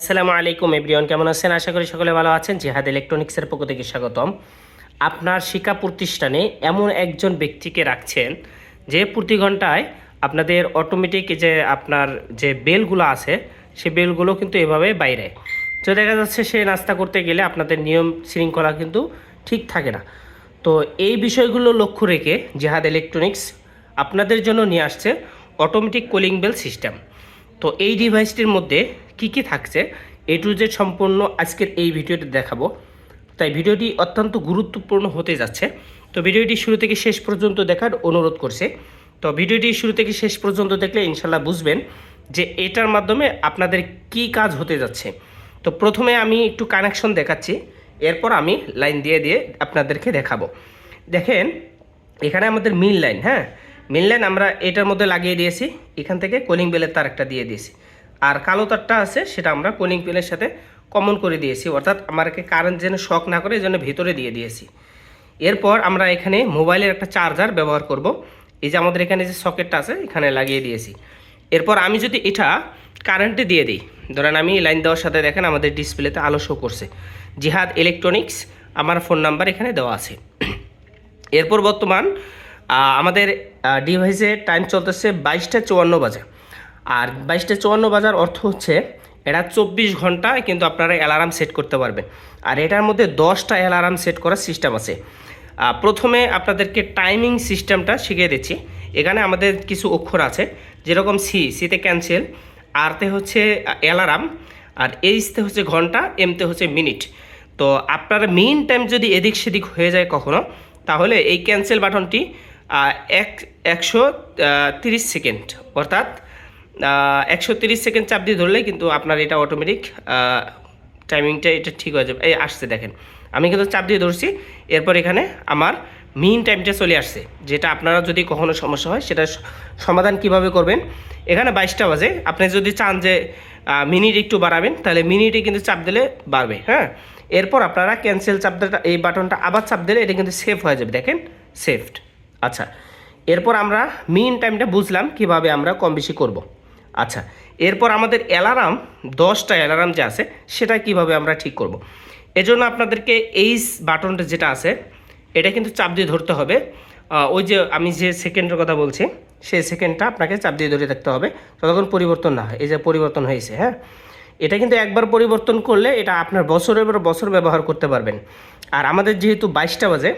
আসসালামু আলাইকুম এভরিওয়ান, কেমন আছেন? আশা করি সকলে ভালো আছেন। জিহাদ ইলেকট্রনিক্সের পক্ষ থেকে স্বাগতম। আপনার শিক্ষা প্রতিষ্ঠানে এমন একজন ব্যক্তিকে রাখছেন যে প্রতি ঘন্টায় আপনাদের অটোমেটিক যে আপনার যে বেলগুলো আছে সেই বেলগুলো কিন্তু এভাবে বাইরে, তো দেখা যাচ্ছে সে নাস্তা করতে গেলে আপনাদের নিয়ম শৃঙ্খলা কিন্তু ঠিক থাকে না। তো এই বিষয়গুলো লক্ষ্য রেখে জিহাদ ইলেকট্রনিক্স আপনাদের জন্য নিয়ে আসছে অটোমেটিক কুলিং বেল সিস্টেম। তো এই ডিভাইসটির মধ্যে কি কি থাকছে এ টু জেড সম্পূর্ণ আজকের এই ভিডিওতে দেখাবো। তাই ভিডিওটি অত্যন্ত গুরুত্বপূর্ণ হতে যাচ্ছে। তো ভিডিওটি শুরু থেকে শেষ পর্যন্ত দেখার অনুরোধ করছে। তো ভিডিওটি শুরু থেকে শেষ পর্যন্ত দেখলে ইনশাল্লাহ বুঝবেন যে এটার মাধ্যমে আপনাদের কি কাজ হতে যাচ্ছে। তো প্রথমে আমি একটু কানেকশন দেখাচ্ছি, এরপর আমি লাইন দিয়ে দিয়ে আপনাদেরকে দেখাবো। দেখেন এখানে আমাদের মিন লাইন, হ্যাঁ মিন লাইন আমরা এটার মধ্যে লাগিয়ে দিয়েছি। এখান থেকে কলিং বেলের তার একটা দিয়ে দিয়েছি, আর কালো তারটা আছে সেটা আমরা কলিং বেলের সাথে কমন করে দিয়েছি, অর্থাৎ আমাকে কারেন্ট যেন শক না করে এই জন্য ভিতরে দিয়ে দিয়েছি। এরপর আমরা এখানে মোবাইলের একটা চার্জার ব্যবহার করব। এই যে আমাদের এখানে যে সকেটটা আছে এখানে লাগিয়ে দিয়েছি। এরপর আমি যদি এটা কারেন্টে দিয়ে দিই, ধরেন আমি লাইন দেওয়ার সাথে দেখেন আমাদের ডিসপ্লেতে আলো শো করছে জিহাদ ইলেকট্রনিক্স, আমার ফোন নাম্বার এখানে দেওয়া আছে। এরপর বর্তমান আমাদের ডিভাইসে টাইম চলতেছে 22টা 54 বাজে। আর 22টা 54 বাজার অর্থ হচ্ছে এটা 24 ঘন্টায় কিন্তু আপনারা অ্যালার্ম সেট করতে পারবেন। আর এটার মধ্যে 10টা অ্যালার্ম সেট করার সিস্টেম আছে। প্রথমে আপনাদেরকে টাইমিং সিস্টেমটা শিখিয়ে দিচ্ছি। এখানে আমাদের কিছু অক্ষর আছে, যেরকম সিতে ক্যান্সেল, আরতে হচ্ছে অ্যালার্ম, আর এইচতে হচ্ছে ঘন্টা, এমতে হচ্ছে মিনিট। তো আপনার মেইন টাইম যদি এদিক সেদিক হয়ে যায় কখনো, তাহলে এই ক্যান্সেল বাটনটি 130 সেকেন্ড, অর্থাৎ 130 সেকেন্ড চাপ দিয়ে ধরলেই কিন্তু আপনার এটা অটোমেটিক টাইমিংটা এটা ঠিক হয়ে যাবে। এই আসছে দেখেন, আমি কিন্তু চাপ দিয়ে ধরছি, এরপর এখানে আমার মিন টাইমটা চলে আসছে। যেটা আপনারা যদি কখনো সমস্যা হয় সেটা সমাধান কিভাবে করবেন, এখানে 22টা বাজে, আপনি যদি চান যে মিনিট একটু বাড়াবেন তাহলে মিনিটে কিন্তু চাপ দিলে বাড়বে, হ্যাঁ। এরপর আপনারা ক্যান্সেল চাপ দিলে এই বাটনটা আবার চাপ দিলে এটা কিন্তু সেভ হয়ে যাবে, দেখেন সেভড। আচ্ছা, এরপর আমরা মিন টাইমটা বুঝলাম কিভাবে আমরা কম বেশি করব। আচ্ছা, এরপর আমাদের অ্যালার্ম 10টা অ্যালার্ম যে আছে সেটা কিভাবে আমরা ঠিক করব। এজন্য আপনাদেরকে এই বাটনটা যেটা আছে এটা কিন্তু চাপ দিয়ে ধরতে হবে। ওই যে আমি যে সেকেন্ডের কথা বলছি সেই সেকেন্ডটা আপনাকে চাপ দিয়ে ধরে থাকতে হবে ততক্ষণ পরিবর্তন না হয়। এই যে পরিবর্তন হয়েছে, হ্যাঁ, এটা কিন্তু একবার পরিবর্তন করলে এটা আপনার বছরের পর বছর ব্যবহার করতে পারবেন। আর আমাদের যেহেতু 22টা বাজে,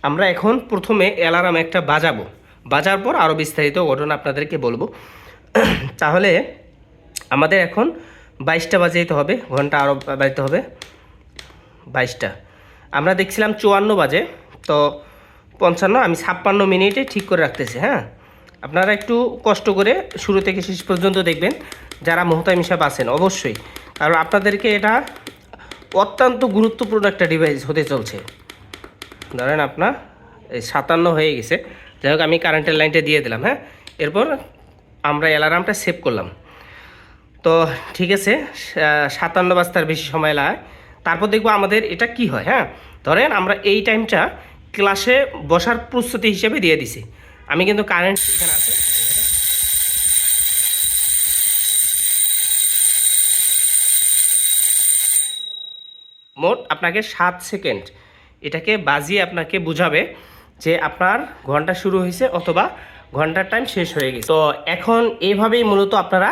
আমরা এখন প্রথমে অ্যালার্ম একটা বাজাবো, বাজার পর আরও বিস্তারিত ঘটনা আপনাদেরকে বলবো। তাহলে আমাদের এখন 22টা বাজাইতে হবে, ঘন্টা আরও বাজাইতে হবে 22টা। আমরা দেখছিলাম 54 বাজে, তো 55, আমি 56 মিনিটে ঠিক করে রাখতেছি, হ্যাঁ। আপনারা একটু কষ্ট করে শুরু থেকে শেষ পর্যন্ত দেখবেন যারা মোহতামিম সাহেব আছেন অবশ্যই, কারণ আপনাদেরকে এটা অত্যন্ত গুরুত্বপূর্ণ একটা ডিভাইস হতে চলছে। ধরেন আপনার এই 57 হয়ে গেছে, যাই হোক আমি কারেন্টের লাইনটা দিয়ে দিলাম, হ্যাঁ। এরপর আমরা অ্যালার্মটা সেভ করলাম। তো ঠিক আছে, 57 বাজতে আর বেশি সময় লাগে। তারপর দেখবো আমাদের এটা কি হয়, হ্যাঁ। ধরেন আমরা এই টাইমটা ক্লাসে বসার প্রস্তুতি হিসেবে দিয়ে দিছি। আমি কিন্তু কারেন্ট এখানে আছে, মোট আপনাকে 7 সেকেন্ড এটাকে বাজিয়ে আপনাকে বুঝাবে যে আপনার ঘন্টা শুরু হয়েছে অথবা ঘন্টার টাইম শেষ হয়ে গেছে। তো এখন এইভাবেই মূলত আপনারা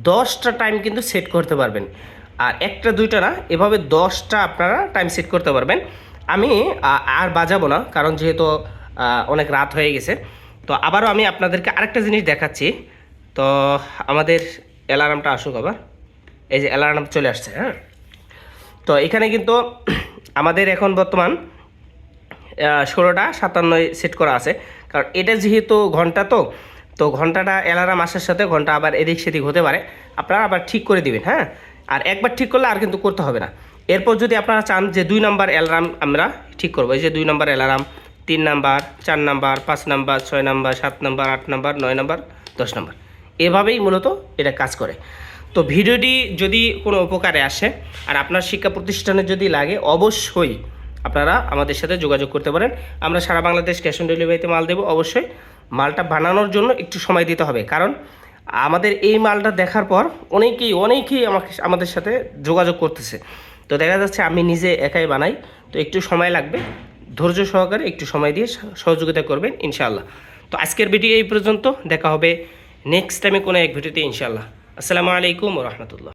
10টা টাইম কিন্তু সেট করতে পারবেন, আর একটা দুইটা না, এভাবে 10টা আপনারা টাইম সেট করতে পারবেন। আমি আর বাজাবো না, কারণ যেহেতু অনেক রাত হয়ে গেছে। তো আবারও আমি আপনাদেরকে আরেকটা জিনিস দেখাচ্ছি। তো আমাদের অ্যালার্মটা আসুক আবার, এই যে অ্যালার্ম চলে আসছে, হ্যাঁ। তো এখানে কিন্তু আমাদের এখন বর্তমান 16টা 57 সেট করা আছে, কারণ এটা যেহেতু ঘন্টা, তো ঘন্টাটা অ্যালার্ম আসার সাথে ঘন্টা আবার এদিক সেদিক হতে পারে, আপনারা আবার ঠিক করে দিবেন, হ্যাঁ। আর একবার ঠিক করলে আর কিন্তু করতে হবে না। এরপর যদি আপনারা চান যে 2 নম্বর অ্যালার্ম আমরা ঠিক করবো, এই যে 2 number alarm, 3 number, 4 number, 5 number, 6 number, 7 number, 8 number, 9 number, 10 number, এভাবেই মূলত এটা কাজ করে। তো ভিডিওটি যদি কোনো উপকারে আসে আর আপনার শিক্ষা প্রতিষ্ঠানে যদি লাগে, অবশ্যই আপনারা আমাদের সাথে যোগাযোগ করতে পারেন। আমরা সারা বাংলাদেশ ক্যাশ অন ডেলিভারিতে মাল দেবো। অবশ্যই মালটা বানানোর জন্য একটু সময় দিতে হবে, কারণ আমাদের এই মালটা দেখার পর অনেকেই আমাদের সাথে যোগাযোগ করতেছে। তো দেখা যাচ্ছে আমি নিজে একাই বানাই, তো একটু সময় লাগবে, ধৈর্য সহকারে একটু সময় দিয়ে সহযোগিতা করবেন ইনশাআল্লাহ। তো আজকের ভিডিও এই পর্যন্ত, দেখা হবে নেক্সট টাইমে কোনো এক ভিডিওতে ইনশাআল্লাহ। আসসালামু আলাইকুম ওয়া রাহমাতুল্লাহ।